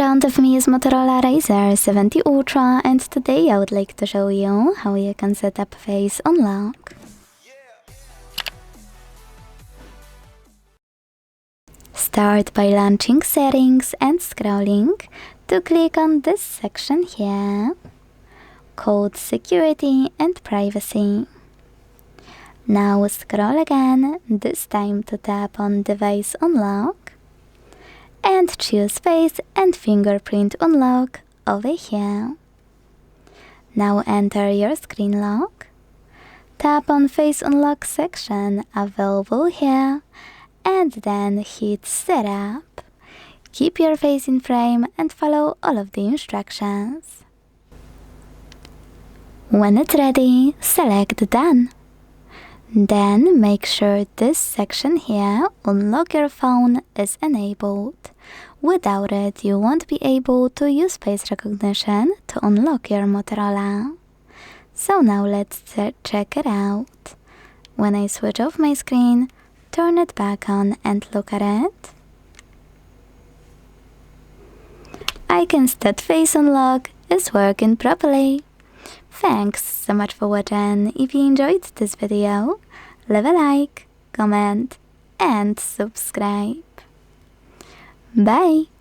front of me is Motorola Razr 70 Ultra, and today I would like to show you how you can set up face unlock. Start by launching settings and scrolling to click on this section here, called security and privacy. Now scroll again, this time to tap on device unlock and choose face and fingerprint unlock over here. Now enter your screen lock, tap on face unlock section available here and then hit setup. Keep your face in frame and follow all of the instructions. When it's ready, select done. Then make sure this section here, unlock your phone, is enabled. Without it, you won't be able to use face recognition to unlock your Motorola. So now let's check it out. When I switch off my screen, turn it back on and look at it. I can see that face unlock is working properly. Thanks so much for watching. If you enjoyed this video, leave a like, comment and subscribe. Bye!